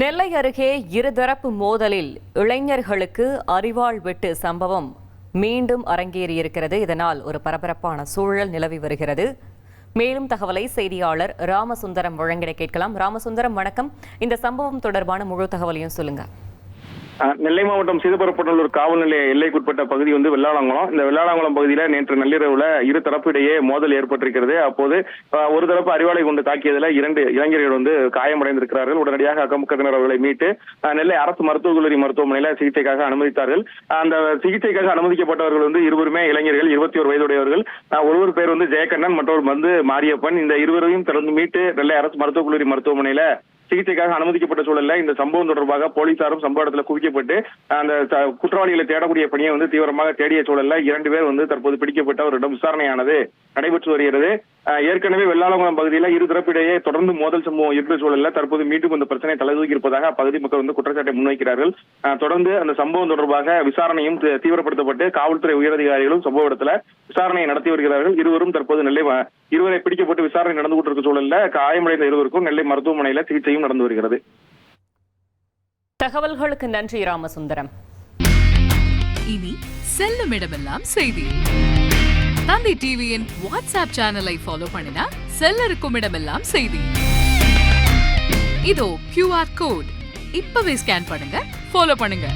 நெல்லை அருகே இருதரப்பு மோதலில் இளைஞர்களுக்கு அரிவாள் வெட்டு சம்பவம் மீண்டும் அரங்கேறியிருக்கிறது. இதனால் ஒரு பரபரப்பான சூழல் நிலவி வருகிறது. மேலும் தகவலை செய்தியாளர் ராமசுந்தரம் வழங்கிட கேட்கலாம். ராமசுந்தரம், வணக்கம். இந்த சம்பவம் தொடர்பான முழு தகவலையும் சொல்லுங்க. நெல்லை மாவட்டம் சீதப்பரப்பநல்லூர் காவல் நிலைய எல்லைக்குட்பட்ட பகுதி வெள்ளாளங்குளம். இந்த வெள்ளாளங்குளம் பகுதியில நேற்று நள்ளிரவுல இரு தரப்பு இடையே மோதல் ஏற்பட்டிருக்கிறது. அப்போது ஒரு தரப்பு அறிவாளை கொண்டு தாக்கியதுல 2 இளைஞர்கள் காயமடைந்திருக்கிறார்கள். உடனடியாக அக்கம் பக்கத்தினர் அவர்களை மீட்டு நெல்லை அரசு மருத்துவக் கல்லூரி மருத்துவமனையில சிகிச்சைக்காக அனுமதித்தார்கள். அந்த சிகிச்சைக்காக அனுமதிக்கப்பட்டவர்கள் இருவருமே இளைஞர்கள், 21 வயதுடையவர்கள். ஒருவர் பேர் ஜெயக்கண்ணன், மற்றொரு மாரியப்பன். இந்த இருவரையும் தொடர்ந்து மீட்டு நெல்லை அரசு மருத்துவக் கல்லூரி மருத்துவமனையில சிகிச்சைக்காக அனுமதிக்கப்பட்ட சூழல்ல இந்த சம்பவம் தொடர்பாக போலீசாரும் சம்பவ இடத்துல குவிக்கப்பட்டு அந்த குற்றவாளிகளை தேடக்கூடிய பணியை தீவிரமாக தேடிய சூழல்ல 2 பேர் தற்போது பிடிக்கப்பட்ட அவரிடம் விசாரணையானது நடைபெற்று வருகிறது. ஏற்கனவே வெள்ளாளங்குளம் பகுதியில இரு தரப்பிடையே தொடர்ந்து மோதல் சம்பவம் இருக்கிற சூழல்ல தற்போது மீண்டும் இந்த பிரச்சனை தலைதூக்கி இருப்பதாக அப்பகுதி மக்கள் குற்றச்சாட்டை முன்வைக்கிறார்கள். தொடர்ந்து அந்த சம்பவம் தொடர்பாக விசாரணையும் தீவிரப்படுத்தப்பட்டு காவல்துறை உயரதிகாரிகளும் சம்பவ இடத்துல விசாரணையை நடத்தி வருகிறார்கள். இருவரும் தற்போது இருவரை பிடிக்கப்பட்டு விசாரணை நடந்து கொண்டிருக்க சூழல்ல காயமடைந்த இருவருக்கும் நெல்லை மருத்துவமனையில சிகிச்சையும் நடந்து வருகிறது. தகவல்களுக்கு நன்றி ராமசுந்தரம். இனி செல்லும் இடமெல்லாம் செய்தி. தந்தி டிவியின் வாட்ஸ்அப் சேனலை ஃபாலோ பண்ணினா செல்லருக்கும் இடமெல்லாம் செய்தி. இதோ QR கோட் இப்பவே ஸ்கேன் பண்ணுங்க, ஃபாலோ பண்ணுங்க.